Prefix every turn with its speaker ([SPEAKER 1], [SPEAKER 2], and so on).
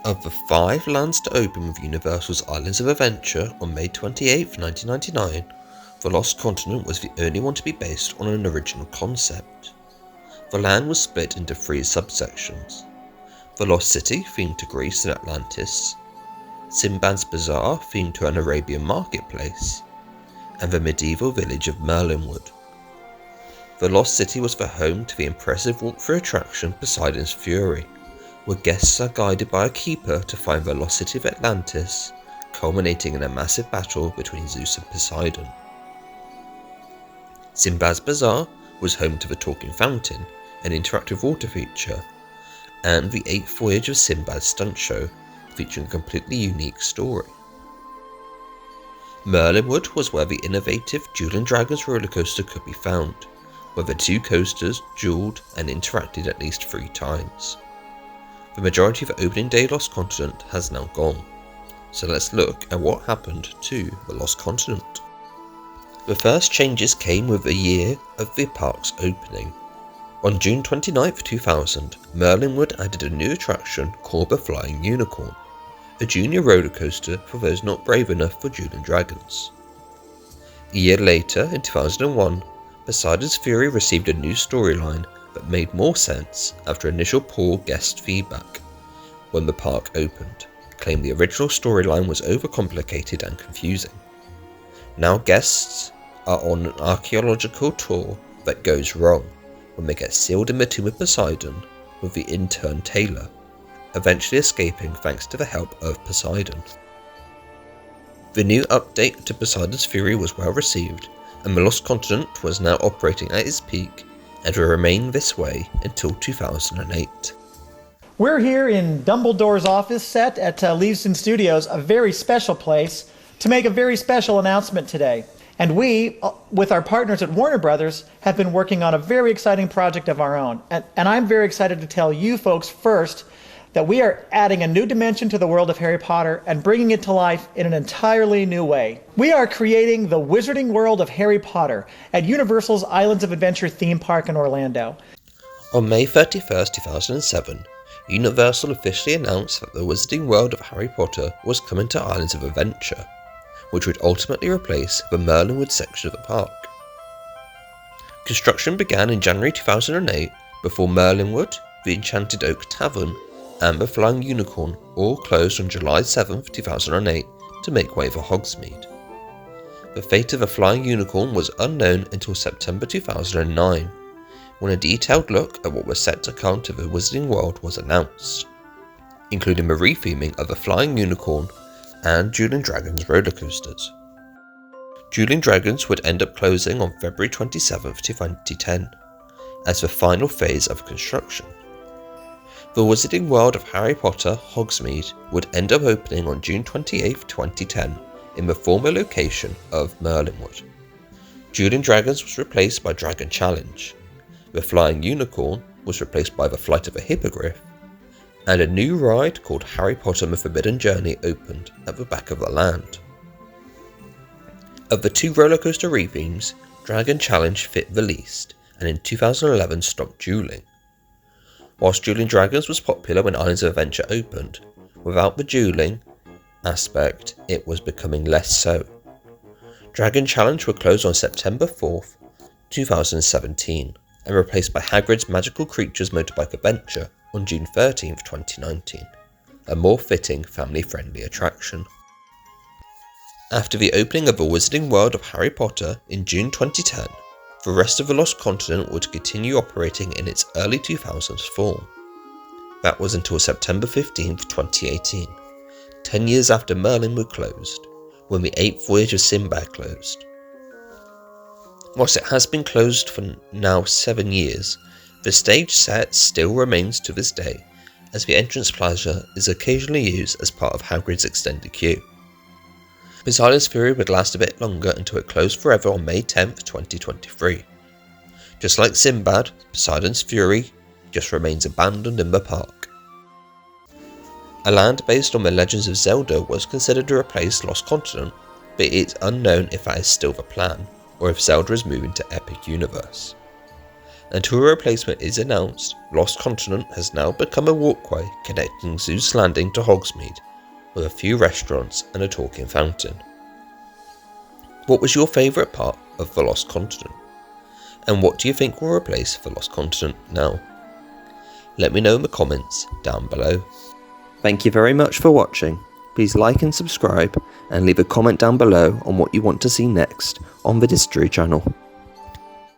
[SPEAKER 1] Of the 5 lands to open with Universal's Islands of Adventure on May 28, 1999, the Lost Continent was the only one to be based on an original concept. The land was split into 3 subsections: the Lost City, themed to Greece and Atlantis, Sinbad's Bazaar, themed to an Arabian marketplace, and the medieval village of Merlinwood. The Lost City was the home to the impressive walkthrough attraction Poseidon's Fury, where guests are guided by a keeper to find the lost city of Atlantis, culminating in a massive battle between Zeus and Poseidon. Sinbad's Bazaar was home to the Talking Fountain, an interactive water feature, and the 8th Voyage of Sinbad's stunt show, featuring a completely unique story. Merlinwood was where the innovative Dueling Dragons roller coaster could be found, where the 2 coasters dueled and interacted at least 3 times. The majority of opening day Lost Continent has now gone, so let's look at what happened to the Lost Continent. The first changes came with the year of the park's opening. On June 29, 2000, Merlinwood added a new attraction called the Flying Unicorn, a junior roller coaster for those not brave enough for Dueling Dragons. A year later, in 2001, Poseidon's Fury received a new storyline that made more sense after initial poor guest feedback. When the park opened, claimed the original storyline was overcomplicated and confusing. Now guests are on an archaeological tour that goes wrong when they get sealed in the tomb of Poseidon with the intern Taylor, eventually escaping thanks to the help of Poseidon. The new update to Poseidon's Fury was well received, and the Lost Continent was now operating at its peak and will remain this way until 2008.
[SPEAKER 2] We're here in Dumbledore's office set at Leavesden Studios, a very special place, to make a very special announcement today. And we, with our partners at Warner Brothers, have been working on a very exciting project of our own. And I'm very excited to tell you folks first that we are adding a new dimension to the world of Harry Potter and bringing it to life in an entirely new way. We are creating the Wizarding World of Harry Potter at Universal's Islands of Adventure theme park in Orlando.
[SPEAKER 1] On May 31st, 2007, Universal officially announced that the Wizarding World of Harry Potter was coming to Islands of Adventure, which would ultimately replace the Merlinwood section of the park. Construction began in January 2008 before Merlinwood, the Enchanted Oak Tavern, and the Flying Unicorn all closed on July 7, 2008 to make way for Hogsmeade. The fate of the Flying Unicorn was unknown until September 2009, when a detailed look at what was set to come to the Wizarding World was announced, including the retheming of the Flying Unicorn and Dueling Dragons roller coasters. Dueling Dragons would end up closing on February 27, 2010, as the final phase of construction. The Wizarding World of Harry Potter, Hogsmeade, would end up opening on June 28, 2010, in the former location of Merlinwood. Dueling Dragons was replaced by Dragon Challenge, the Flying Unicorn was replaced by the Flight of a Hippogriff, and a new ride called Harry Potter and the Forbidden Journey opened at the back of the land. Of the 2 roller coaster rethemes, Dragon Challenge fit the least, and in 2011 stopped dueling. Whilst Dueling Dragons was popular when Islands of Adventure opened, without the dueling aspect, it was becoming less so. Dragon Challenge would close on September 4th, 2017, and replaced by Hagrid's Magical Creatures Motorbike Adventure on June 13th, 2019, a more fitting family-friendly attraction. After the opening of the Wizarding World of Harry Potter in June 2010, the rest of the Lost Continent would continue operating in its early 2000s form. That was until September 15, 2018, 10 years after Merlinwood closed, when the 8th Voyage of Sinbad closed. Whilst it has been closed for now 7 years, the stage set still remains to this day, as the entrance plaza is occasionally used as part of Hagrid's extended queue. Poseidon's Fury would last a bit longer until it closed forever on May 10, 2023. Just like Sinbad, Poseidon's Fury just remains abandoned in the park. A land based on the Legends of Zelda was considered to replace Lost Continent, but it's unknown if that is still the plan, or if Zelda is moving to Epic Universe. Until a replacement is announced, Lost Continent has now become a walkway connecting Zeus Landing to Hogsmeade, with a few restaurants and a talking fountain. What was your favourite part of the Lost Continent? And what do you think will replace the Lost Continent now? Let me know in the comments down below. Thank you very much for watching. Please like and subscribe and leave a comment down below on what you want to see next on the Distory channel.